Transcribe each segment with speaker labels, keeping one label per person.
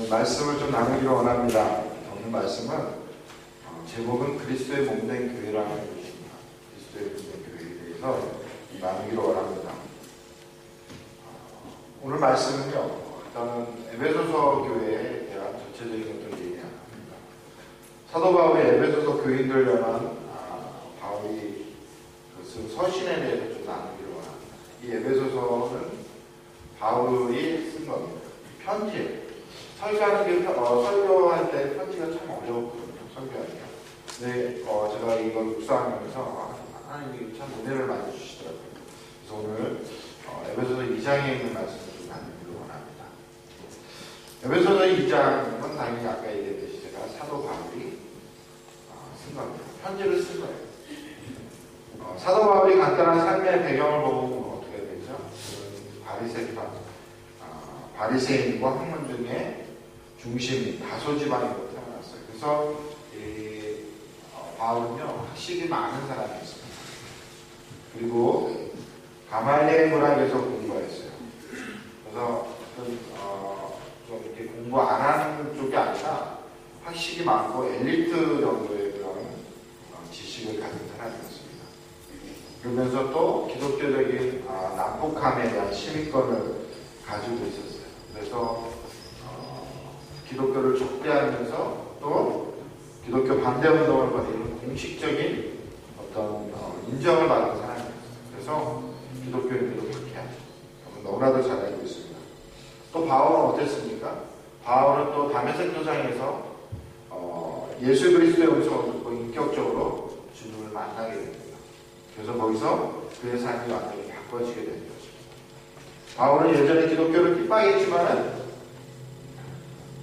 Speaker 1: 말씀을 좀 나누기로 원합니다. 오늘 말씀은 제목은 그리스도의 몸된 교회라는 것입니다. 그리스도의 몸된 교회에 대해서 나누기로 원합니다. 오늘 말씀은요, 일단은 에베소서 교회에 대한 전체적인 것들을 얘기합니다. 사도 바울이 에베소서 교인들 향한 바울이 쓴 서신에 대해서 좀 나누기로 원합니다. 이 에베소서는 바울이 쓴 겁니다. 편지. 설교할 때 편지가 참 어려웠거든요. 설교하기가. 근데 제가 이걸 묵상하면서 하나님이 참 은혜를 많이 주시더라고요. 그래서 오늘 에베소서 2장에 있는 말씀을 좀 나누기로 원합니다. 에베소서 2장은 당연히 아까 얘기했듯이 제가 사도 바울이 쓴 겁니다. 편지를 쓴 거예요. 사도 바울이 간단한 삶의 배경을 보면 어떻게 되죠? 바리새인과 학문 중에 중심인 다소 지방에서 태어났어요. 그래서 바울은요, 학식이 많은 사람이었습니다. 그리고 가말리엘 문학에서 공부했어요. 그래서 좀 이렇게 공부 안 하는 쪽이 아니라 학식이 많고 엘리트 정도의 그런 지식을 가진 사람이었습니다. 그러면서 또 기독교적인 남북함에 대한 시민권을 가지고 있었어요. 그래서 기독교를 촉대하면서 또 기독교 반대 운동을 벌이는 공식적인 어떤 인정을 받은 사람이었어요. 그래서 기독교인들도 그렇게 하죠. 너무나도 잘 알고 있습니다. 또 바울은 어땠습니까? 바울은 또 다메섹 도상에서 예수 그리스도의 음성을 듣고 인격적으로 주님을 만나게 됩니다. 그래서 거기서 그의 삶이 완전히 바꿔지게 되는 거죠. 바울은 예전에 기독교를 핍박했지만은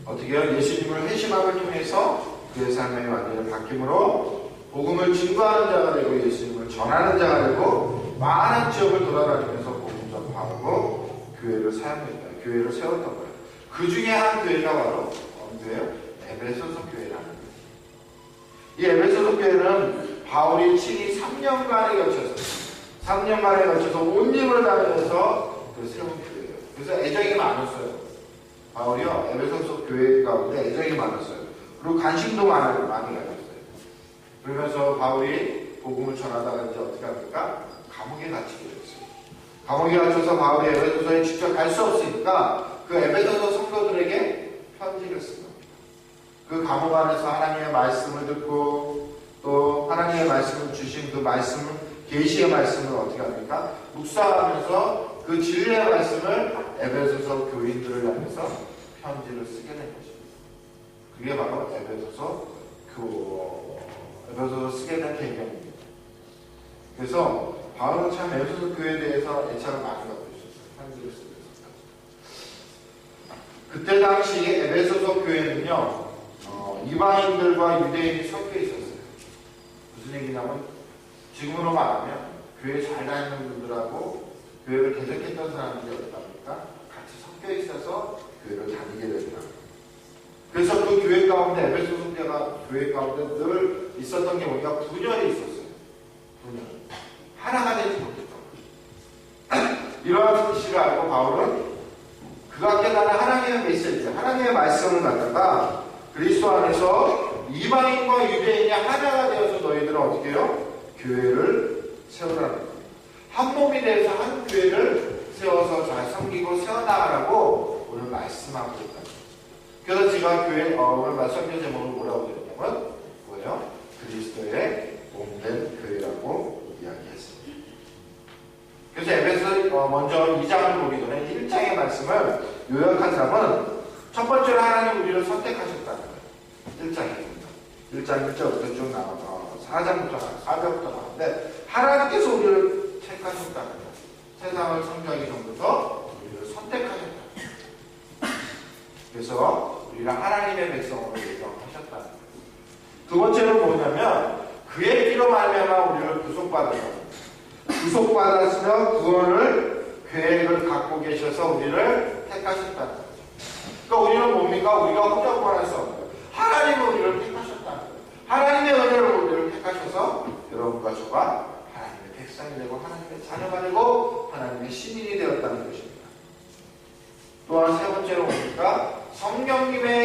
Speaker 1: 어떻게 해요? 예수님을 회심함을 통해서 그의 삶이 완전히 바뀜으로 복음을 증거하는 자가 되고 예수님을 전하는 자가 되고 많은 지역을 돌아다니면서 복음 전파하고 교회를 사용했다. 교회를 세웠던 거예요. 그 중에 한 교회가 바로 어느 교회예요? 에베소서 교회라는 거예요. 이 에베소서 교회는 바울이 친히 3년간에 걸쳐서 온 힘을 다하면서 세운 교회예요. 그래서 애정이 많았어요. 바울이요, 에베소서 교회 가운데 애정이 많았어요. 그리고 관심도 많이 가졌어요. 그러면서 바울이 복음을 전하다가 이제 어떻게 합니까? 감옥에 갇히게 됐어요. 감옥에 갇혀서 바울이 에베소서에 직접 갈 수 없으니까 그 에베소서 성도들에게 편지를 쓴 겁니다. 그 감옥 안에서 하나님의 말씀을 듣고 또 하나님의 말씀을 주신 그 말씀을, 계시의 말씀을 어떻게 합니까? 묵상하면서 그 진리의 말씀을 에베소서 교인들을 향해서 편지를 쓰게 된 것입니다. 그게 바로 에베소서 쓰게 된 계명입니다. 그래서 바울은 참 에베소서 교회에 대해서 애착을 많이 갖고 있었어요. 편지를 쓰고 있었어요. 그때 당시 에베소서 교회는요, 이방인들과 유대인이 섞여 있었어요. 무슨 얘기냐면 지금으로 말하면 교회 잘 다니는 분들하고 교회를 개척했던 사람들이 어떻답니까? 같이 섞여 있어서 교회를 다니게 됩니다. 그래서 그 교회 가운데, 에베소서 교회 가운데 늘 있었던 게 뭐냐? 분열이 있었어요. 분열. 하나가 되지 못했던 거예요. 이러한 사실을 알고 바울은 그가 깨달은 하나님의 메시지, 하나님의 말씀을 갖다가 그리스도 안에서 이방인과 유대인이 하나가 되어서 너희들은 어떻게 해요? 교회를 세우라는 거예요. 한 몸이 되어서 한 교회를 세워서 잘 섬기고 세워나가라고 오늘 말씀하고 있다. 그래서 제가 오늘 말씀의 제목을 뭐라고 드렸냐면 뭐예요? 그리스도의 몸된 교회라고 이야기했습니다. 그래서 에베소 먼저 2장을 보기 전에 1장의 말씀을 요약하자면 첫 번째로 하나님 우리를 선택하셨다는 거예요. 1장입니다. 1장 1절부터 쭉 나와서 4절부터 나오는데 하나님께서 우리를 택하셨다는 거예요. 세상을 창조하기 전부터 우리를 선택하셨다. 그래서 우리를 하나님의 백성으로 예정하셨다는 거예요. 두 번째로 뭐냐면 그의 피로 말미암아 우리를 구속받았으며 구원을 계획을 갖고 계셔서 우리를 택하셨다는 거죠. 그러니까 우리는 뭡니까? 우리가 혼자 구원할 수 없는 거예요. 하나님은 우리를 택하셨다는 거예요. 하나님의 은혜로 우리를 택하셔서 여러분과 저가 하나님의 백성이 되고 하나님의 자녀가 되고 하나님의 시민이 되었다는 것입니다. 또한 세 번째로 뭡니까? 성령님의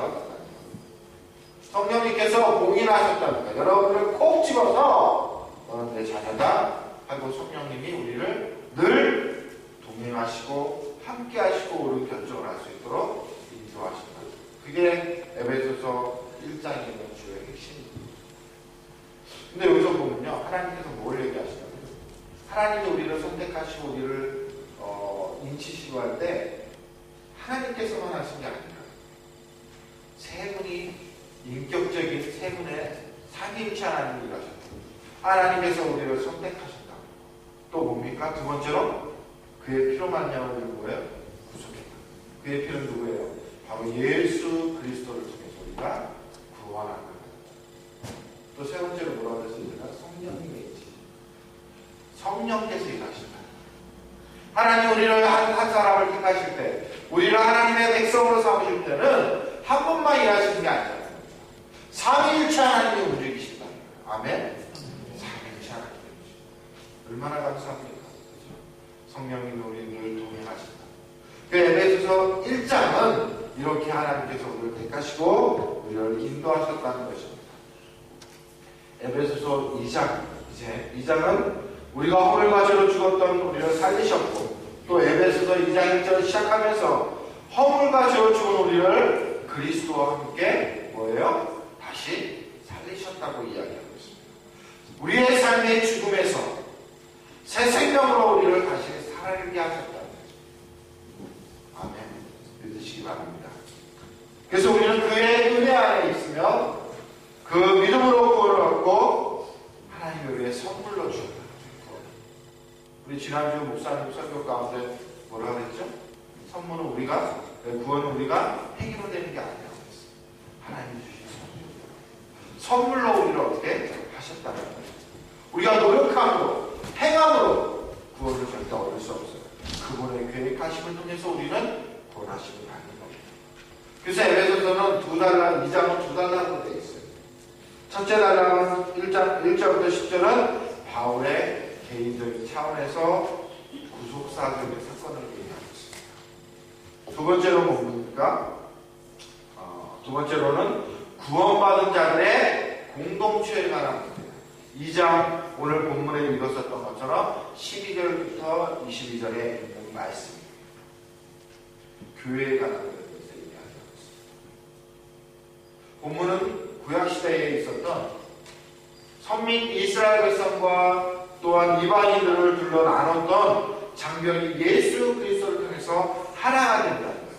Speaker 1: 받았다는 거예요. 성령님께서 공인하셨다니까 여러분을 콕 집어서 너는 내 자녀다 하고 성령님이 우리를 늘 동행하시고 함께 하시고 옳은 결정을 할 수 있도록 인도하신다. 그게 에베소서 1장에 있는 주의 핵심입니다. 근데 여기서 보면요, 하나님께서 뭘 얘기하시냐면 하나님이 우리를 선택하시고 우리를 인치시고 할 때 하나님께서만 하신 게 아니라 세 분이 인격적인 세 분의 삼위일체 하나님이 일하셨다. 하나님께서 우리를 선택하신다. 또 뭡니까? 두 번째로 그의 피로 말미암아 우리를 뭐예요? 구속했다. 그의 피는 누구예요? 바로 예수 그리스도를 통해서 우리가 구원한 거예요. 또 세 번째로 뭐라고 했습니까? 성령님의 인치. 성령께서 일하신다. 하나님 우리를 한 사람을 택하실 때, 우리를 하나님의 백성으로 삼으실 때는 한 분만 일하시는 게 아니라 삼위일체 하나님이 움직이신다. 아멘. 삼위일체 하나님. 얼마나 감사합니까? 성령님이 우리를 동행하신다. 그 에베소서 1장은 이렇게 하나님께서 우리를 택하시고 우리를 인도하셨다는 것입니다. 에베소서 2장, 이제 2장은 우리가 허물과 죄로 죽었던 우리를 살리셨고, 또 에베소서 2장 1절 시작하면서 허물과 죄로 죽은 우리를 그리스도와 함께 뭐예요? 다시 살리셨다고 이야기하고 있습니다. 우리의 삶의 죽음에서 새 생명으로 우리를 다시 살게 하셨다는 거죠. 아멘. 믿으시기 바랍니다. 그래서 우리는 그의 은혜 안에 있으며 그 믿음으로 구원을 얻고 하나님의 은혜의 선물로 주셨다. 우리 지난주 목사님 설교 가운데 뭐라 그랬죠? 선물은 우리가, 구원은 우리가 행위로 되는 게 아니라고 했어요. 하나님이 주신 선물로 우리를 어떻게 하셨다는 거예요. 우리가 노력함으로, 행함으로 구원을 절대 얻을 수 없어요. 그분의 계획하심을 통해서 우리는 구원하심을 받는 겁니다. 그래서 에베소서는 2장은 두 달락으로 되어 있어요. 첫째 달락은 1절부터 10절은 바울의 개인적인 차원에서 구속사적인 사건을 얘기하고 있습니다. 두 번째로 뭡니까? 두 번째로는 구원받은 자들의 공동체에 관한 문제입니다. 2장 오늘 본문에 읽었었던 것처럼 12절부터 22절에 있는 말씀입니다. 교회에 관한 것에 대해서 얘기하고 있습니다. 본문은 구약시대에 있었던 선민 이스라엘 백성과 또한 이방인들을 둘러 나눴던 장벽이 예수 그리스도를 통해서 하나가 된다는 거예요.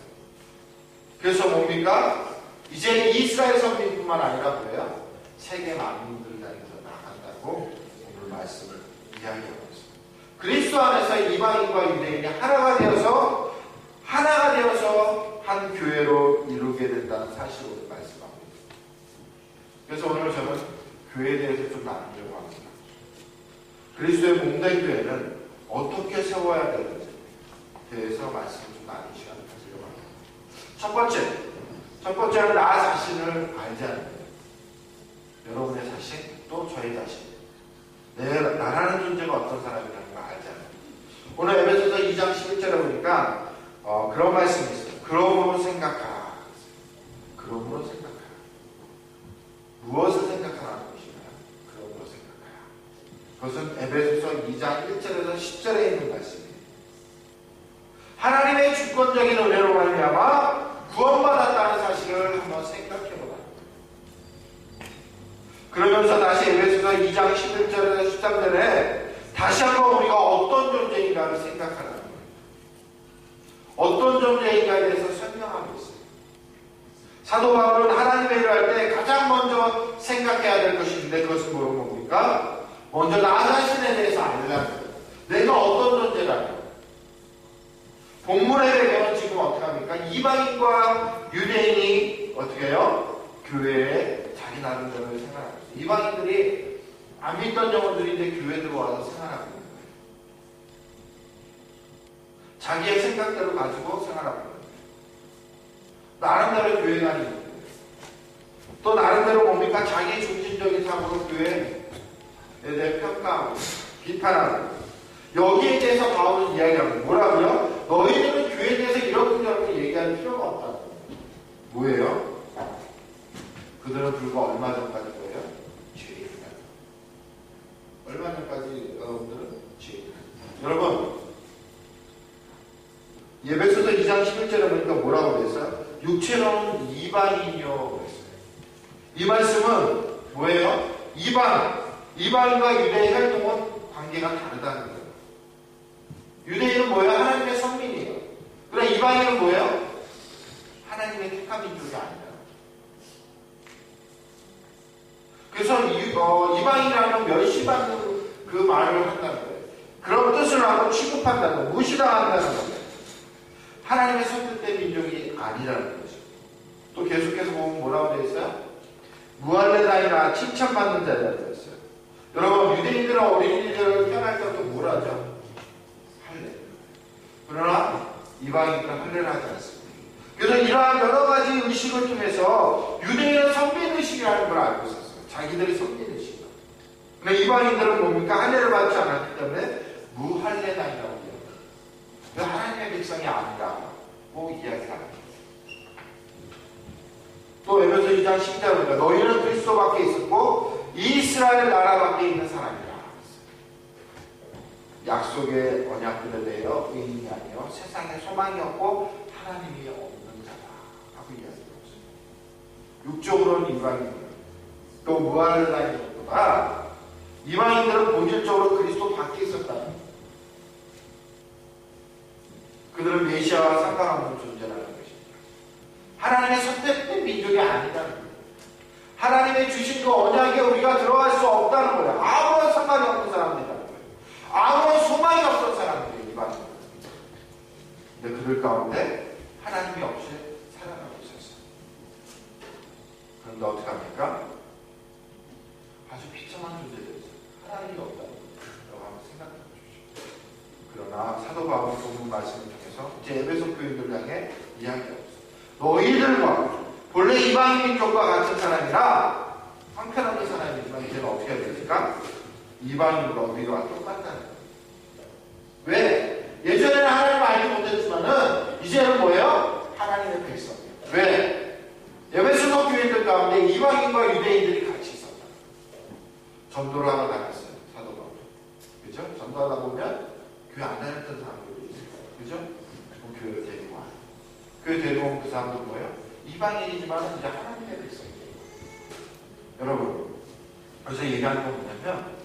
Speaker 1: 그래서 뭡니까? 이제 이스라엘 선민뿐만 아니라 뭐예요? 세계 만민들을 향해서 나간다고 오늘 말씀을 이야기하고 있습니다. 그리스도 안에서 이방인과 유대인이 하나가 되어서 한 교회로 이루게 된다는 사실을 오늘 말씀하고 있습니다. 그래서 오늘 저는 교회에 대해서 좀 나누려고 합니다. 그리스도의 몸된 교회는 어떻게 세워야 되는지 대해서 말씀을 좀 나누는 시간을 가지려고 합니다. 첫 번째는 나 자신을 알지 않는 거예요. 여러분의 자신, 또 저의 자신. 나라는 존재가 어떤 사람이라는 걸 알지 않는 거예요. 오늘 에베소서 2장 11절에 보니까 그런 말씀이 있어요. 그러므로 생각하라. 그러므로 생각하라. 무엇을 생각하라는 것인가요? 그러므로 생각하라. 그것은 에베소서 2장 1절에서 10절에 있는 말씀이에요. 하나님의 주권적인 은혜로 말미암아 구원받았다는 사실을 한번 생각해보라. 그러면서 다시 에베소서 2장 11절에서 13절에 다시 한번 우리가 어떤 존재인가를 생각하라는 거예요. 어떤 존재인가에 대해서 설명하고 있어요. 사도 바울은 하나님의 일을 할 때 가장 먼저 생각해야 될 것이 있는데 그것은 뭡니까? 먼저 나 자신에 대해서 알라는 거예요. 내가 어떤 존재라는 거예요. 본문의 배경은 지금 어떻게 합니까? 이방인과 유대인이 어떻게 해요? 교회에 자기 나름대로 생활하고 있어요. 이방인들이 안 믿던 영혼들인데 교회 들어와서 생활하고 있는 거예요. 자기의 생각대로 가지고 생활하고 있는 거예요. 나름대로 교회가 있는 거예요. 또 나름대로 뭡니까? 자기 중심적인 삶으로 교회에 대해 평가하고 비판하고 여기에 대해서 바울은 이야기하고 뭐라고요? 너희들은 교회에 대해서 이렇게 얘기할 필요가 없다는 거예요. 뭐예요? 그건 불과 얼마 전까지 뭐예요? 죄인이다. 얼마 전까지 여러분들은 죄인이다. 여러분, 에베소서 2장 11절에 보니까 뭐라고 그랬어요? 육체로는 이방인이요 그랬어요. 이 말씀은 뭐예요? 이방인과 유대의 혈통은 관계가 다르다는 거예요. 유대인은 뭐예요? 하나님의 선민이에요. 그러나 이방인은 뭐예요? 하나님의 택한 민족이 아니다. 그래서 이방인이라는 멸시받는 그 말을 한다는 거예요. 그런 뜻을 하고 취급한다는 거예요. 무시당한다는 거예요. 하나님의 선택된 민족이 아니라는 거죠. 또 계속해서 보면 뭐라고 되어 있어요? 무할레다이나 칭찬받는 자라고 되어 있어요. 여러분, 유대인들은 어린이들을 태어날 때부터 뭘 하죠? 할례. 그러나 이방인들은 할례를 하지 않습니다. 그래서 이러한 여러 가지 의식을 통해서 유대인은 선민의식이라는 걸 알고 있었어요. 자기들이 선민의식. 근데 이방인들은 뭡니까? 할례를 받지 않았기 때문에 무할레다이라고 해요. 하나님의 백성이 아니라고 이야기합니다. 또 에베소 2장 10절에 보니까 너희는 그리스도 밖에 있었고 이스라엘 나라 밖에 있는 사람이라. 약속의 언약들에 대해 의인이 아니요 세상에 소망이 없고 하나님이 없는 자다 하고 이야기하고 있습니다. 육적으로는 이방인들, 또 무할레다인보다 이방인들은 본질적으로 그리스도 밖에 있었다. 그들은 메시아와 상관없는 존재라는 것입니다. 하나님의 선택된 민족이 아니라는 거예요. 하나님의 주신 그 언약에 우리가 들어갈 수 없다는 거예요. 아무런 상관이 없는 사람들이라는 거예요. 아무런 소망이 없는 사람들이에요. 이방인들. 근데 그들 가운데 하나님이 없이 살아가고 있었어요. 그런데 어떻게 합니까? 아주 비참한 존재들이죠. 하나님이 없다는 거라고 한번 생각해 보십시오. 그러나 사도 바울은 본문 말씀을 통해서 이제 에베소 교인들 향해 이야기하고 있어요. 너희들과 본래 이방인 민족과 같은 사람이라 형편없는 사람이지만 이제는 어떻게 해야 됩니까? 이방인과 우리와 똑같다는 거예요. 왜? 예전에는 하나님을 알지 못했지만은 이제는 뭐예요? 하나님의 백성이에요. 왜? 에베소서 교인들 가운데 이방인과 유대인들이 같이 있었다. 전도를 하러 다녔어요. 사도 바울. 그죠? 전도하다 보면 교회 안 다녔던 사람들도 있어요. 그죠? 그럼 교회를 데리고 와요. 교회 데리고 온 그 사람도 뭐예요? 이방인이지만 이제 하나님의 백성이에요. 여러분, 그래서 얘기하는 건 뭐냐면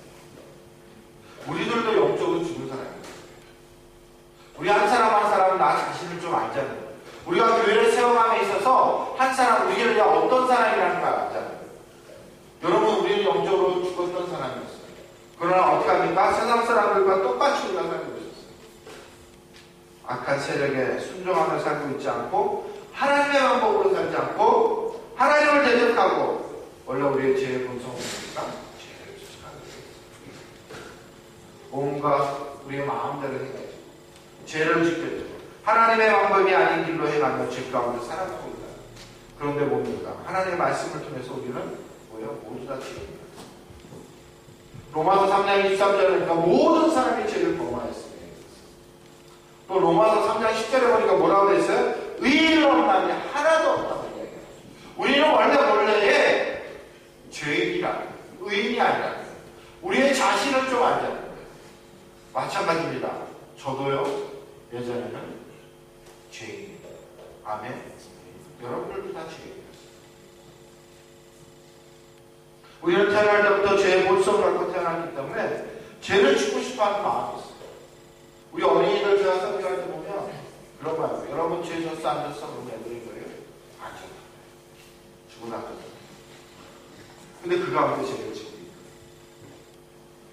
Speaker 1: 우리들도 영적으로 죽은 사람이에요. 우리 한 사람 한 사람은 나 자신을 좀 알잖아요. 우리가 교회를 세워감에 있어서 한 사람, 우리를 어떤 사람이라는 걸 알잖아요. 여러분, 우리는 영적으로 죽었던 사람이었어요. 그러나 어떻게 합니까? 세상 사람들과 똑같이 우리가 살고 있었어요. 악한 세력에 순종하며 살고 있지 않고 하나님의 방법으로 살지 않고 하나님을 대적하고 원래 우리의 죄의 본성은 뭡니까? 죄를 쫓아가는 거예요. 온갖 우리의 마음대로 행하죠. 죄를 지켰죠. 하나님의 방법이 아닌 길로 행하며 죄 가운데 살아가고 있다. 그런데 뭡니까? 하나님의 말씀을 통해서 우리는 뭐예요? 모두 다 죄입니다. 로마서 3장 23절에 보니까 모든 사람이 죄를 범하였습니다. 또 로마서 3장 10절에 보니까 뭐라고 되어 있어요? 의인은 없나니 하나도 없다고 이야기해요. 우리는 원래의 죄인이라, 의인이 아니라 우리의 자신을 좀 알자는 거예요. 마찬가지입니다. 저도요, 예전에는 죄인입니다. 아멘. 여러분들도 다 죄인이었어요. 우리는 태어날 때부터 죄의 본성을 갖고 태어났기 때문에 죄를 짓고 싶어하는 마음이 있어요. 우리 어린이들 제가 설교할 때 보면 그런 말이에요. 여러분 죄 졌어 안 졌어? 그러면 애들이 뭐예요? 안 졌다. 죽어나갔다. 근데 그 가운데 죄를 짓고 있는 거예요.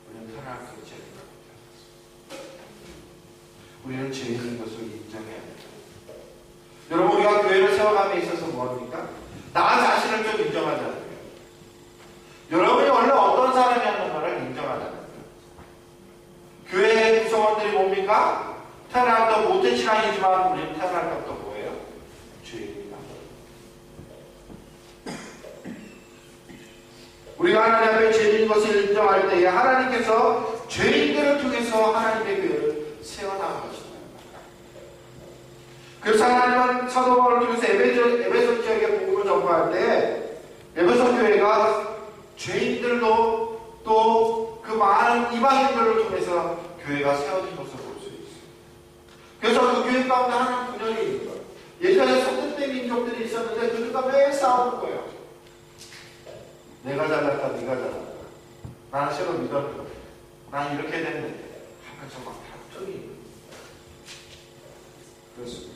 Speaker 1: 우리는 태어날 때 죄를 갖고 태어났어요. 우리는 죄인인 것을 인정해야 됩니다. 여러분, 우리가 교회를 세워감에 있어서 뭐합니까? 나 자신을 좀 인정하자는 거예요. 여러분이 원래 어떤 사람이었는 것을 인정하자는 거예요. 교회의 구성원들이 뭡니까? 태어날 때 못된 신앙이지만 우리는 태어날 때부터 뭐예요? 죄인입니다. 우리가 하나님 앞에 죄인인 것을 인정할 때에 하나님께서 죄인들을 통해서 하나님의 교회를 세워나가십니다. 그래서 하나님은 사도 바울을 통해서 에베소 지역에 복음을 전파할 때 에베소 교회에 죄인들도 또 그 많은 이방인들을 통해서 교회가 세워진 것을 볼 수 있어요. 그래서 그 교회 가운데 하나님 분열이 있는 거예요. 예전에 소득된 민족들이 있었는데 그들과 매일 싸우는 거예요. 내가 잘났다, 네가 잘났다. 나는 새로 믿었는데, 난 이렇게 됐는데 하면서 막 다툼이 있는 거예요. 그렇습니다.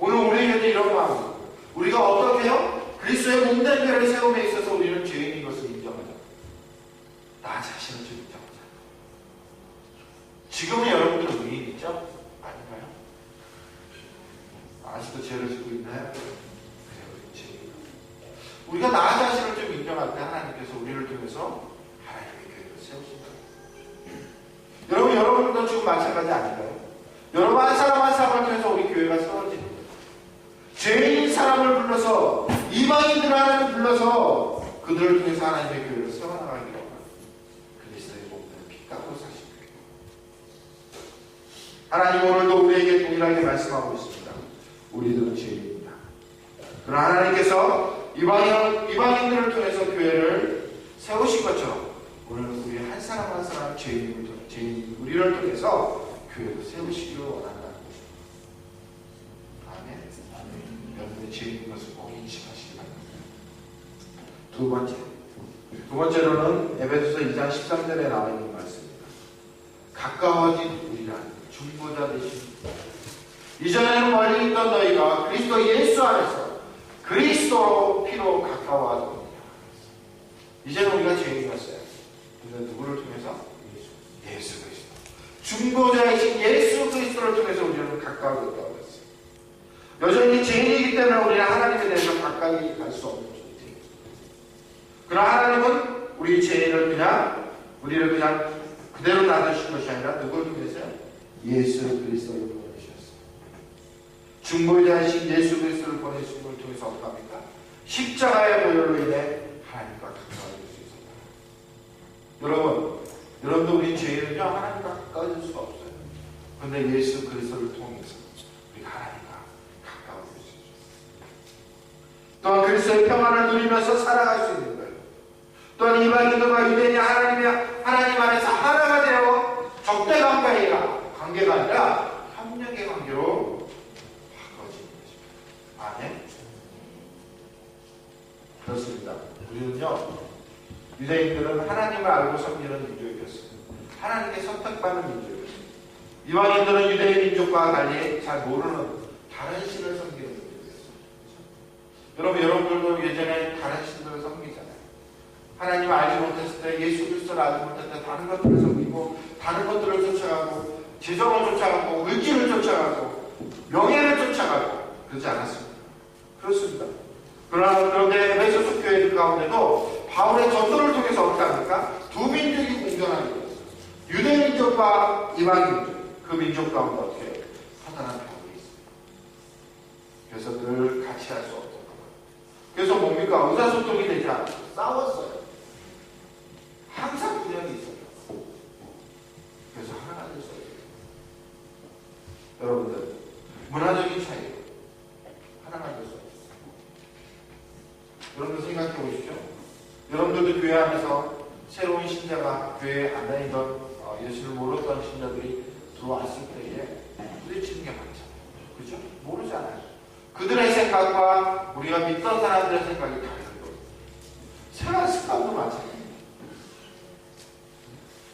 Speaker 1: 오늘 우리에게도 이런 마음입니다. 우리가 어떻게 해요? 그리스도의 몸된 교회를 세움에 있어서 우리는 죄인인 것을 인정하자. 나 자신을 좀 인정하자. 지금은 여러분들 의인 있죠? 아닌가요? 아직도 죄를 짓고 있나요? 그래요, 죄인. 우리가 나 자신을 좀 인정할 때 하나님께서 우리를 통해서 하나님의 교회를 세우신다. 여러분, 여러분도 지금 마찬가지 아닌가요? 여러분 한 사람 한 사람을 통해서 우리 교회가 세워지는 거예요. 죄인인 사람을 불러서 이방인들 하나님을 불러서 그들을 통해서 하나님의 교회를 세워나가기로 하는 그리스도의 몸을 핏값으로 사신 거예요. 하나님 오늘도 우리에게 동일하게 말씀하고 있습니다. 우리들은 죄인입니다. 그러나 하나님께서 이방인들을 통해서 교회를 세우신 것처럼 오늘 우리 한 사람 한 사람 죄인 우리를 통해서 교회를 세우시기를 원한다는 것입니다. 아멘. 여러분의 죄인인 것을 꼭 인식하시기 바랍니다. 두 번째로는 에베소서 2장 13절에 나와 있는 말씀입니다. 가까워진 우리란 중보자 되신 이전에는 멀리 있던 너희가 그리스도 예수 안에서 그리스도 피로 가까워하더니 이제는 우리가 죄인이었어요. 근데 누구를 통해서? 예수 그리스도. 중보자이신 예수 그리스도를 통해서 우리는 가까워졌다고 했어요. 여전히 죄인이기 때문에 우리는 하나님에 대해서 가까이 갈 수 없는 존재입니다. 그러나 하나님은 우리 죄인을 우리를 그냥 그대로 놔두신 것이 아니라 누구를 통해서요? 예수 그리스도를 보내주셨어요. 중보자이신 예수 그리스도를 보내주신 걸 통해서 어떻게 합니까? 십자가의 보혈로 인해 하나님과 가까워질 수 있었다. 여러분도 우리 죄인은요 하나님과 가까워질 수가 없어요. 그런데 예수 그리스도를 통해서 우리가 하나님과 가까워질 수 있어요. 또한 그리스도의 평안을 누리면서 살아갈 수 있는 거예요. 또한 이방인들과 유대인이 하나님 안에서 하나가 되어 적대 관계가 아니라 협력의 관계로 바꿔지는 것입니다. 아멘. 그렇습니다. 우리는요 유대인들은 하나님을 알고 섬기는 민족이었습니다. 하나님께 선택받는 민족이었습니다. 이방인들은 유대인 민족과 달리 잘 모르는 다른 신을 섬기는 민족이었습니다. 여러분들도 예전에 다른 신들을 섬기잖아요. 하나님을 알지 못했을 때, 예수 그리스도를 알지 못했을 때 다른 것들을 섬기고 다른 것들을 쫓아가고 재정을 쫓아가고 의지를 쫓아가고 명예를 쫓아가고 그러지 않았습니다. 그렇습니다. 그런데 에베소서 교회들 가운데도 바울의 전도를 통해서 어떻게 합니까? 두 민족이 공존하게 되었어요. 유대 민족과 이방 민족, 그 민족 가운데 어떻게 허탄한 벽이 있습니다. 그래서 늘 같이 할 수 없었던 거예요. 그래서 뭡니까? 의사소통이 되지 않고 싸웠어요. 항상 분열이 있었어요. 그래서 하나가 될 수 없어요. 여러분들 문화적인 차이로 하나가 될 수 없어요. 여러분들 생각해 보십시오. 여러분들도 교회 안에서 새로운 신자가 교회에 안 다니던 예수를 모르던 신자들이 들어왔을 때에 부딪히는 게 많잖아요. 그죠? 모르잖아요. 그들의 생각과 우리가 믿던 사람들의 생각이 다른 거예요. 생활 습관도 마찬가지예요.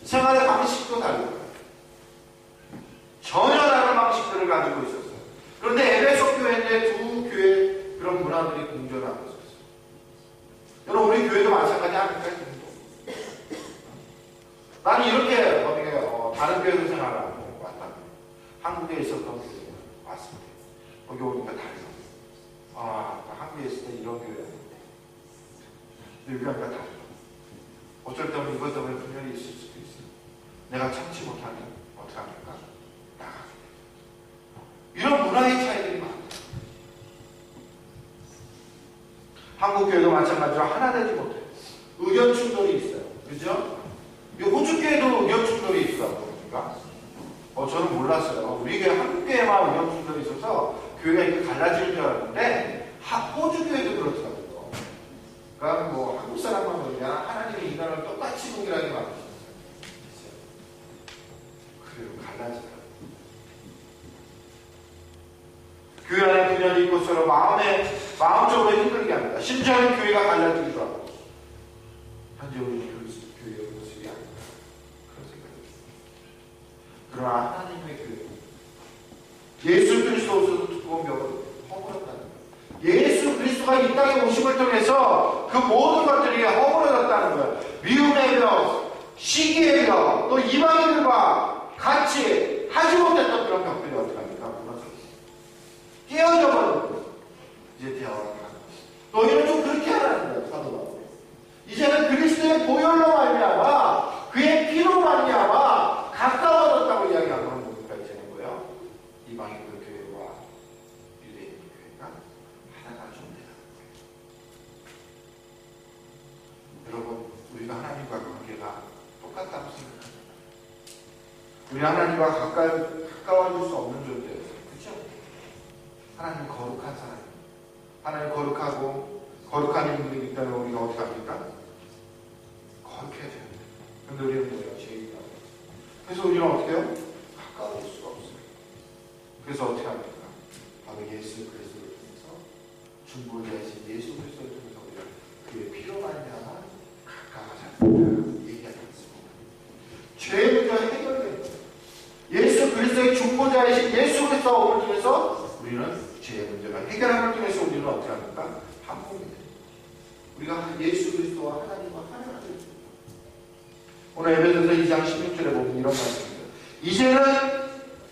Speaker 1: 생활의 방식도 다르고 전혀 다른 방식들을 가지고 있었어요. 그런데 에베소 교회인데 두 교회 그런 문화들이 공존하고 있었어요. 여러분 우리 교회도 마찬가지 아닙니까? 나는 이렇게 다른 교회에서 생활하고 왔다. 한국에 있었던 교회에 왔습니다. 거기 오니까 달라요. 한국에 있을 때 이런 교회였는데 여기 가니까 달라요. 어쩔 때는 이것 때문에 분열이 있을 수도 있어요. 내가 참지 못하면 어떻게 합니까? 나가게 돼요. 이런 문화의 차이들이 많아요. 한국 교회도 마찬가지로 하나 되지 못해요. 의견 충돌이 있어요. 그죠? 호주 교회도 의견 충돌이 있어요. 그러니까 저는 몰랐어요. 우리 교회 한국 교회만 의견 충돌이 있어서 교회가 이렇게 갈라지는 줄 알았는데 호주 교회도 그렇더라고요. 그러니까 한국 사람만 그러냐 있고 서로 마음적으로 힘들게 합니다. 심지어는 교회가 갈라지기도 하고. 현재 우리 교회의 모습이 아닌가 그런 생각이 듭니다. 그러나 하나님의 교회, 예수 그리스도 없어도 두꺼운 벽을 허물었다는 거예요. 예수 그리스도가 이 땅에 오심을 통해서 그 모든 것들이 허물어졌다는 거예요. 미움의 벽, 시기의 벽, 또 이방인들과 같이 하지 못했던 그런 벽들이 어떻게 합니까? 깨어져 버리는 거예요. 이제 대화를 하는 거예요. 너희는 좀 그렇게 하라는 거예요. 사도 바울이. 이제는 그리스도의 보혈로 말미암아 그의 피로 말미암아 가까워졌다고 이야기하는 건 뭡니까? 이제는 뭐예요? 이방인들 교회와 유대인 교회가 하나가 좀 되는 거예요. 여러분, 우리가 하나님과 관계가 똑같다고 생각합니다. 우리 하나님과 가까워질 수 없는 존재예요. 그렇죠? 하나님 거룩한 사람입니다. 하나님 거룩한 인물이기 때문에 우리가 어떻게 합니까? 거룩해야 돼요. 근데 우리는 뭐예요? 죄인이라고. 그래서 우리는 어떻게 해요? 가까워질 수가 없어요. 그래서 어떻게 합니까? 바로 예수 그리스도를 통해서 중보자이신 예수 그리스도를 통해서 우리가 그의 피로 말미암아 가까워져야 된다. 얘기하지 않습니다. 죄의 문제가 해결됩니다. 예수 그리스도의 중보자이신 예수 그리스도를 통해서 우리는 죄의 문제가 해결함을 통해서 우리는 어떻게 합니까? 한몸이 됩니다. 우리가 예수 그리스도와 하나님과 하나가 됩니다. 오늘 에베소서 2장 16절에 보면 이런 말씀입니다. 이제는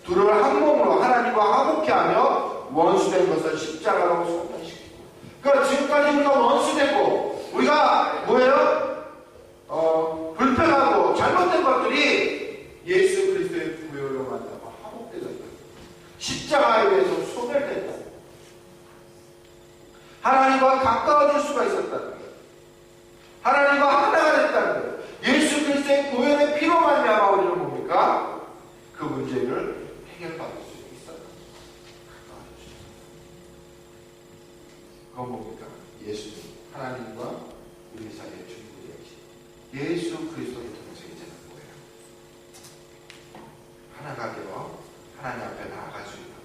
Speaker 1: 둘을 한 몸으로 하나님과 화목케 하며 원수된 것을 십자가로 소멸시키고. 그러니까 지금까지 우리가 원수되고 우리가 뭐예요? 불평하고 잘못된 것들이 예수 그리스도의 보혈로 만나고 화목되었다. 십자가에 의해서 소멸됐다. 하나님과 가까워질 수가 있었다는 거예요. 하나님과 하나가 됐다는 거예요. 예수 그리스도의 보혈의 피로 말미암아 우리는 뭡니까? 그 문제를 해결받을 수 있었다. 가까워질 수 있었다. 그건 뭡니까? 예수님, 하나님과 우리 사이의 중보자이신 예수 그리스도를 통해서 이제는 뭐예요? 하나가 되어 하나님 앞에 나아갈 수 있다.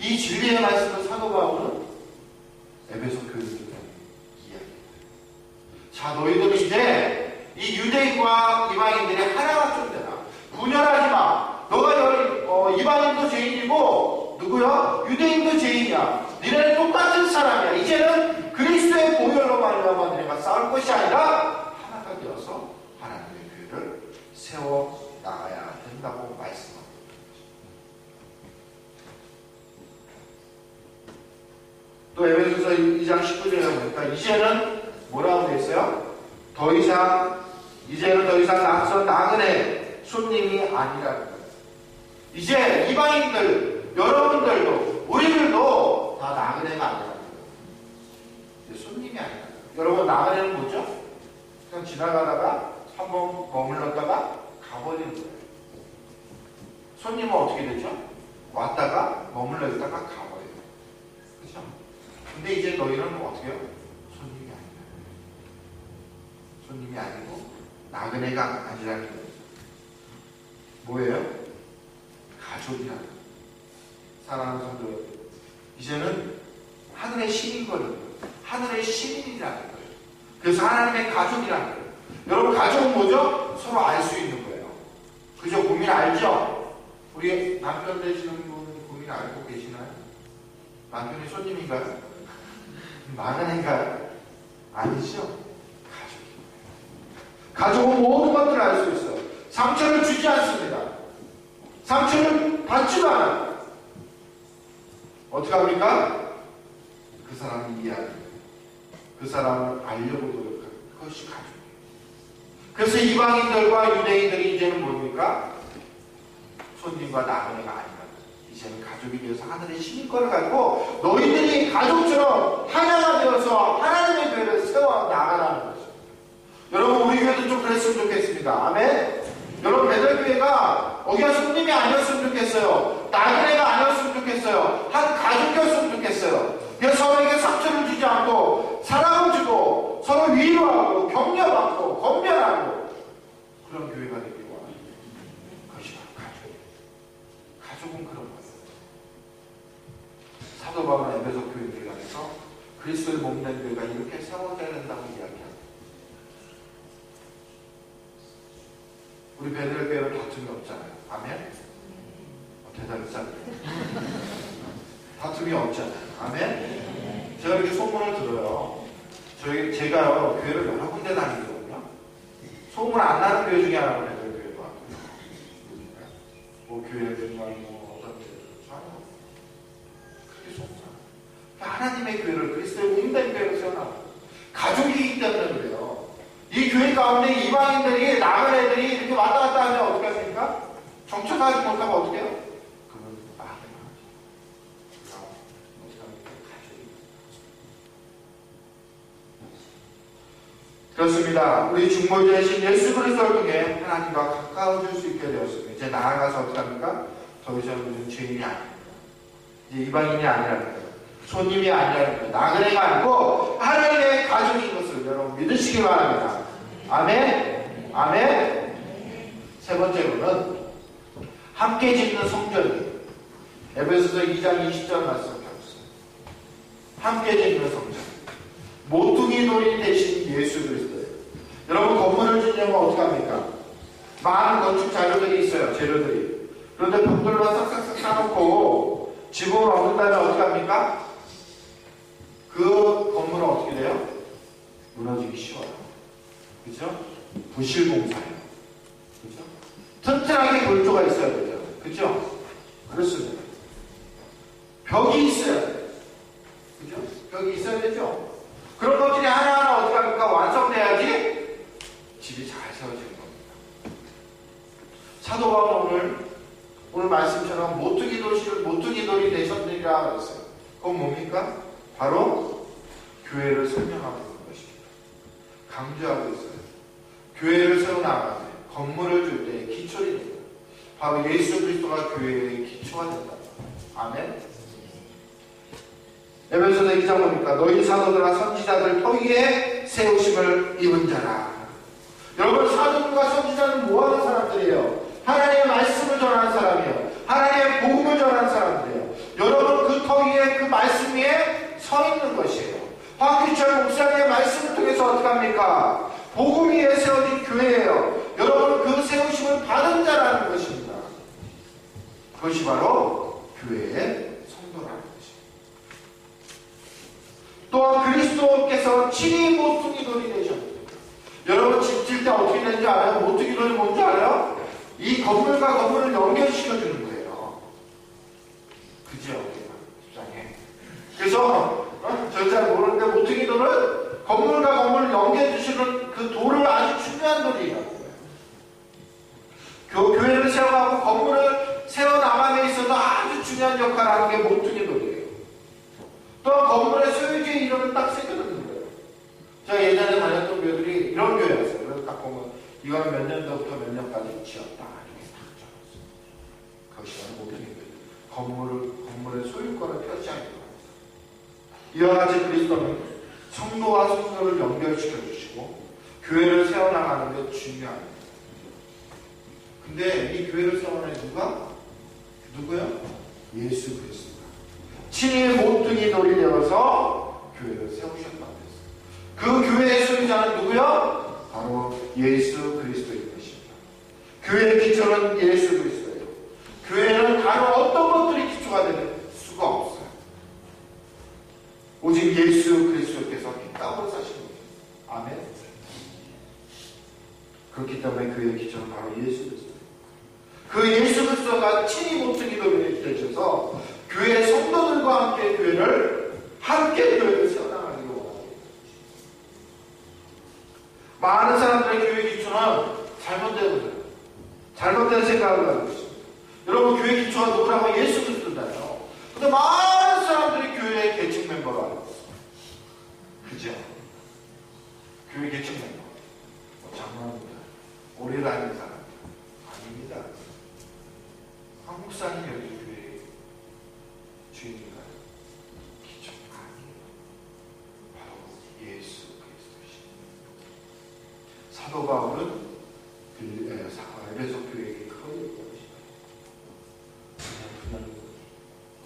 Speaker 1: 이 진리의 말씀을 사도 바울은 에베소 교인들에게 이야기합니다. 자, 너희들은 이제 이 유대인과 이방인들이 하나가 좀 되라. 분열하지 마. 너가 이방인도 죄인이고 누구야? 유대인도 죄인이야. 너희는 똑같은 사람이야. 이제는 그리스도의 보혈로 말미암아 너희가 싸울 것이 아니라 하나가 되어서 하나님의 교회를 세워 나가야 된다고 말씀합니다. 또 에베소서 2장 19절에 보니까 이제는 뭐라고 되어 있어요? 이제는 더 이상 낯선 나그네 손님이 아니라는 거예요. 이제 이방인들, 여러분들도 우리들도 다 나그네가 아니라는 거예요. 이제 손님이 아니라는 거예요. 여러분, 나그네는 뭐죠? 그냥 지나가다가 한번 머물렀다가 가버리는 거예요. 손님은 어떻게 되죠? 왔다가 머물러 있다가 가버려요. 그렇죠? 근데 이제 너희는 어떻게 해요? 손님이 아니다. 손님이 아니고 나그네가 아니라는 거예요. 뭐예요? 가족이라는 거예요. 사랑하는 성도 여러분, 이제는 하늘의 시민권입니다. 하늘의 시민이라는 거예요. 그래서 하나님의 가족이라는 거예요. 여러분, 가족은 뭐죠? 서로 알 수 있는 거예요. 그죠? 고민 알죠? 우리 남편 되시는 분 고민 알고 계시나요? 남편이 손님인가요? 나그네인가요? 아니죠? 가족입니다. 가족은 모든 것들을 알 수 있어요. 상처를 주지 않습니다. 상처를 받지도 않아요. 어떻게 합니까? 그 사람을 이해하는, 그 사람을 알려고 노력하는, 그것이 가족이에요. 그래서 이방인들과 유대인들이 이제는 뭡니까? 손님과 나그네가 아니라 이제는 가족이 되어서 하늘의 시민권을 갖고 너희들이 가족처럼 하나가 되어서 하나님의 교회를 세워 나가라는 것입니다. 여러분, 우리 교회도 좀 그랬으면 좋겠습니다. 아멘. 여러분, 배달교회가 어디가 손님이 아니었으면 좋겠어요. 나그네가 아니었으면 좋겠어요. 한 가족이었으면 좋겠어요. 그래서 서로에게 상처를 주지 않고 사랑을 주고 서로 위로하고 격려받고 건면하고 그런 교회가 되기를 원합니다. 그것이 바로 가족이에요. 가족은 그런 거예요. 사도바울은 에베소 교인들을 향해서 그리스도의 몸된 교회가 이렇게 세워져야 된다고 이야기합니다. 우리 베들교회는 다툼이 없잖아요. 아멘? 대답이 짧아요. 다툼이 없잖아요. 아멘? 제가 이렇게 소문을 들어요. 제가요, 교회를 여러 군데 다니거든요. 소문 안 나는 교회 중에 하나는 베들교회도 하고요. 뭐 교회 중간 뭐 어떤 교회도 전혀 그렇게 소문 안 나요. 하나님의 교회를 그리스도의 몸된 교회로 세워나가요. 가족이기 때문에 그래요. 이 교회 가운데 이방인들이 나간 애들이 이렇게 왔다 갔다 하면 어떻게 합니까? 정착하지 못하면 어떻게 해요? 그러면 나가게 하죠. 어떻게 합니까? 가족이. 그렇습니다. 우리 중보자이신 예수 그리스도를 통해 하나님과 가까워질 수 있게 되었습니다. 이제 나아가서 어떻게 합니까? 더 이상 우리는 죄인이 아닙니다. 이제 이방인이 아니라는 거예요. 손님이 아니라는 거예요. 나그네가 아니고 하나님의 가족인 것을 여러분 믿으시기 바랍니다. 아멘? 아멘? 세 번째로는 함께 짓는 성전이에요. 에베소서 2장 20절 말씀 펴주세요. 함께 짓는 성전. 모퉁이 돌이 되신 예수 그리스도예요. 여러분 건물을 짓려면 어떻게 합니까? 많은 건축 자료들이 있어요. 재료들이. 그런데 벽돌만 싹싹싹 쌓아놓고 지붕을 얹는다면 어떻게 합니까? 그 건물은 어떻게 돼요? 무너지기 쉬워요. 그죠? 부실공사예요. 그죠? 튼튼하게 골조가 있어야 되죠. 그죠? 그렇습니다. 벽이 있어야 돼요. 그죠? 벽이 있어야 되죠? 그런 것들이 하나하나 어떻게 합니까? 완성돼야지 집이 잘 세워지는 겁니다. 사도 바울은 오늘 말씀처럼 모퉁이 돌이 되셨느니라 그랬어요. 그건 뭡니까? 바로 교회를 설명하고 있는 것입니다. 강조하고 있어요. 교회를 세워나가는 건물을 줄 때 기초를 됩니다. 바로 예수 그리스도가 교회의 기초가 된다. 아멘. 에베소서 2장 보니까 너희 사도들과 선지자들 터위에 세우심을 입은 자라. 여러분 사도들과 선지자는 뭐하는 사람들이에요? 하나님의 말씀을 전하는 사람이에요. 하나님의 복음을 전하는 사람들이에요. 여러분 그 터위에 그 말씀 위에 서 있는 것이에요. 황규철 목사님의 말씀을 통해서 어떻게 합니까? 복음 위에 세워진 교회예요. 여러분 그 세우심을 받은 자라는 것입니다. 그것이 바로 교회의 성도라는 것입니다. 또한 그리스도께서 친히 모퉁이 돌이 되셨습니다. 여러분 집 질 때 어떻게 되는지 알아요? 모퉁이 돌이 뭔지 알아요? 이 건물과 건물을 연결시켜주는 거예요. 그죠? 집장에. 그래서 저 잘 모르는데 모퉁이 돌은 건물과 건물을 연결해주시는 그 돌을 아주 중요한 돌이라고 해요. 교회를 세워가고 건물을 세워나감에 있어서 아주 중요한 역할을 하는 게 모퉁이 돌이에요. 또 건물의 소유주의 이름을 딱 새겨놓는 거예요. 제가 예전에 다녔던 교회들이 이런 교회였어요. 그래서 딱 보면 이거는 몇 년도부터 몇 년까지 지었다. 이렇게 딱 적었어요. 그것이 바로 모퉁이 돌. 건물의 소유권을 표시하는 거예요. 이와 같이 그리스도는 성도와 성도를 연결시켜 주시고 교회를 세워나가는 게 중요합니다. 근데 이 교회를 세워나가는 누가? 누구요? 예수 그리스도가 친히 모퉁이 돌이 되어서 교회를 세우셨다고 했어요. 그 교회의 소유자는 누구요? 바로 예수 그리스도인 것입니다. 교회의 기초는 예수 그리스도예요. 교회는 다른 어떤 것들이 기초가 될 수가 없어요. 오직 예수 그리스도께서 이 땅으로 사신 겁니다. 아멘. 그렇기 때문에 그의 기초는 바로 예수 그리스도예요. 그 예수 그리스도가 친히 모퉁이 돌이 되셔서 교회 성도들과 함께 교회를 세워나가기를 원합니다. 많은 사람들의 교회 기초는 잘못된 생각을 가지고 있습니다. 여러분 교회 기초가 누구라고? 예수 그리스도잖아요. 근데 많은 사람들이 교회의 계층 멤버가 알고 있어요. 그죠? 교회 계층 멤버. 장로입니다. 오래 다니는 사람. 아닙니다. 한국 사람이 여기 교회 주인인가요? 기초 아니에요. 바로 예수 그리스도십니다. 사도 바울은 에베소 교회에게 크게 얘기하시다. 그냥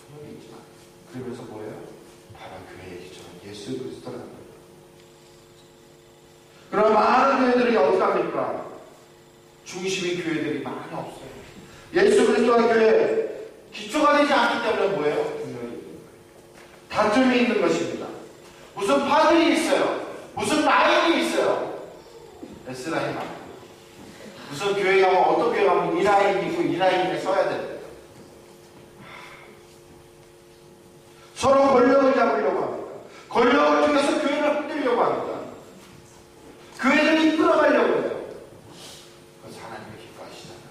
Speaker 1: 분명히 있지만 그러면서 뭐예요? 그런 그런 많은 교회들이 어떻게 합니까? 중심의 교회들이 많이 없어요. 예수 그리스도와 교회 기초가 되지 않기 때문에 뭐예요? 다툼이 있는 것입니다. 무슨 파들이 있어요. 무슨 라인이 있어요. S라인 말고 무슨 교회 가면 어떤 교회 가면 이 라인이 있고 이 라인에 서야 됩니다. 서로 권력을 잡으려고 합니다. 권력을 통해서 교회를 흔들려고 합니다. 교회를 이끌어가려고 해요. 그래서 하나님을 기뻐하시잖아요.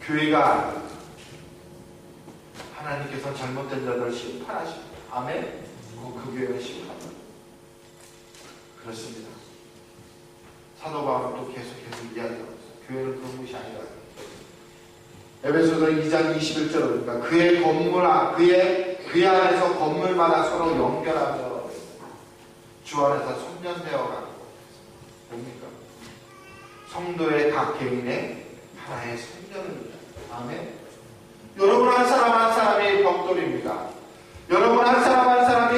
Speaker 1: 교회가 하나님께서 잘못된 자들을 심판하십니다. 아멘? 그 교회는 심판합니다. 그렇습니다. 사도 바울은 또 계속 이야기하고 있어요. 교회는 그런 것이 아니라 에베소서 2장 21절을 보니까 그의 안에서 건물마다 서로 연결하며 주 안에서 성전되어가는 뭡니까? 성도의 각 개인의 하나의 성전을 아멘. 여러분 한 사람 한 사람이 벽돌입니다. 여러분 한 사람 한 사람이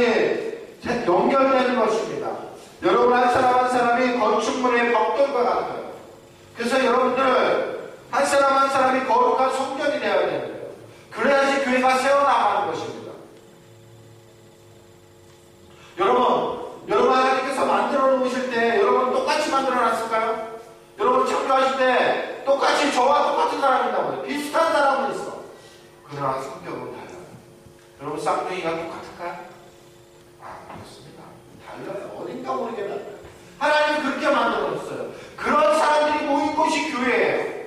Speaker 1: 연결되는 것입니다. 여러분 한 사람 한 사람이 건축물의 벽돌과 같아요. 그래서 여러분들 한 사람 한 사람이 거룩한 성전이 되어야 되는 거예요. 그래야지 교회가 세워나가는 것입니다. 여러분 하나님께서 만들어 놓으실 때 여러분 똑같이 만들어 놨을까요? 여러분 창조하실 때 똑같이 저와 똑같은 사람이 있다고요. 비슷한 사람은 있어. 그러나 성격은 달라요. 여러분 쌍둥이가 똑같을까요? 그렇습니다. 달라요. 어딘가 모르게 달라요. 하나님은 그렇게 만들어 놨어요. 그런 사람들이 모인 곳이 교회예요.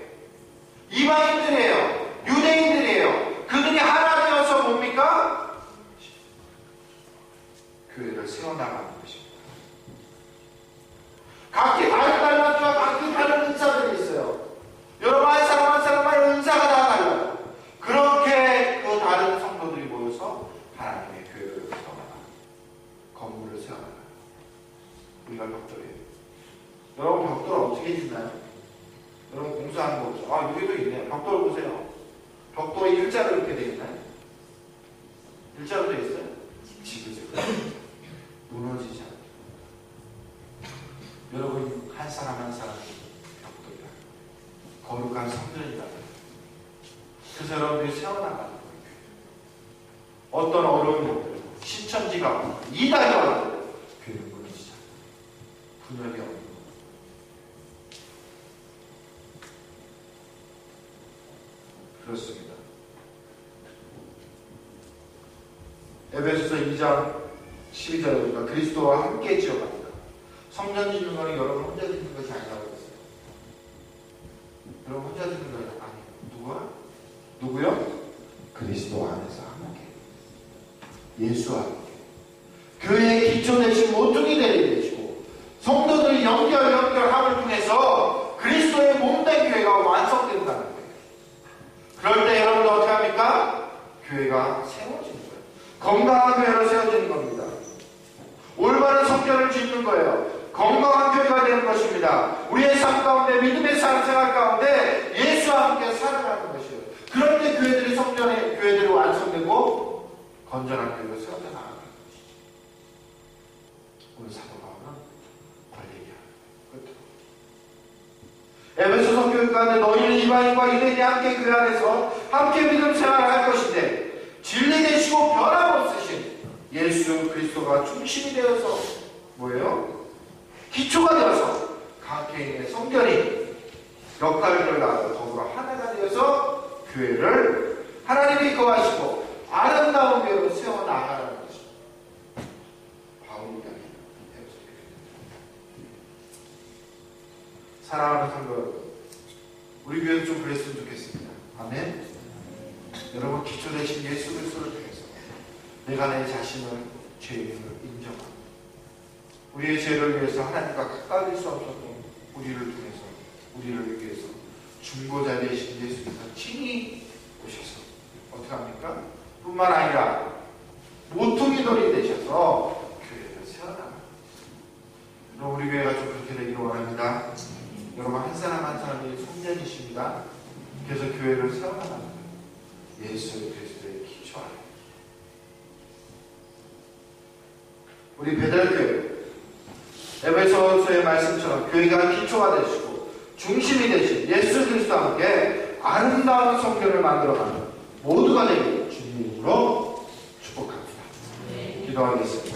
Speaker 1: 이방인들이에요. 유대인들이에요. 그들이 하나 되어서 뭡니까? 교회를 세워나가는 것입니다. 각기 다른 달란트와 각기 다른 은사들이 있어요. 여러분 한 사람 한 사람마다 은사가 다 달라요. 그렇게 그 다른 성도들이 모여서 하나님의 교회를 세워나가요. 건물을 세워나가요. 우리가 벽돌이에요. 여러분 벽돌 어떻게 짓나요? 여러분 공사하는 거 없죠? 여기도 있네요. 벽돌 보세요. 벽돌이 일자로 이렇게 되어 있나요? 일자로 되어 있어요? 지그재그 무너지지 않아요. 여러분 한 사람 한 사람이 벽돌이다. 거룩한 성전이다. 그래서 여러분들이 세워나가는 거예요. 어떤 어려운 일들, 신천지가 오고 이단이 와도 교회는 무너지지 않아요. 분열이 없는 거예요. 그렇습니다. 에베소서 2장 12절에 보니까 그리스도와 함께 지어갑니다. 성전 짓는 거는 여러분 혼자 짓는 것이 아니라고 했어요. 여러분 혼자 짓는 거는 아니에요. 누구요? 그리스도 안에서 함께. 예수와 함께. 교회의 기초 대신 모퉁이 되시고 성도들 연결함을 통해서 그리스도의 몸된 교회가 완성된다는 거예요. 그럴 때 여러분 어떻게 합니까? 교회가 세워지는 거예요. 건강한 교회로 세워지는 겁니다. 올바른 성전을 짓는 거예요. 건강한 교회가 되는 것입니다. 우리의 삶 가운데 믿음의 생활 가운데 예수와 함께 살아가는 것이에요. 그럴 때 교회들이 완성되고 건전한 교회로 세워져 나가는 것이죠. 오늘 사도 바울은 그걸 얘기합니다. 에베소 성교회 가운데 너희는 이방인과 유대인이 함께 교회 안에서 함께 믿음 생활을 할 것인데 진리 되시고 변함없으신 예수 그리스도가 중심이 되어서 뭐예요? 기초가 되어서 각 개인의 성전이 역할을 나누어 더불어 하나가 되어서 교회를 하나님이 거하시고 아름다운 교회로 세워나가는 것입니다. 바울이 이야기합니다. 사랑하는 성도 여러분, 우리 교회는 좀 그랬으면 좋겠습니다. 아멘. 여러분 기초 되신 예수 그리스도를 통해서 내가 내 자신을 죄인을 인정하고 우리의 죄를 위해서 하나님과 가까워질 수 없었던 우리를 통해서 우리를 위해서 중보자 되신 예수께서 친히 오셔서 어떻게 합니까? 뿐만 아니라 모퉁이 돌이 되셔서 교회를 세워나갑니다. 여러분 우리 교회가 좀 그렇게 되기를 원합니다. 여러분 한 사람 한 사람이 성전이십니다. 그래서 교회를 세워나갑니다. 예수 그리스도의 기초 안에 우리 베델교회 에베소서의 말씀처럼 교회가 기초가 되시고 중심이 되신 예수 그리스도와 함께 아름다운 성교를 만들어가는 모두가 되기를 주님으로 축복합니다. 기도하겠습니다.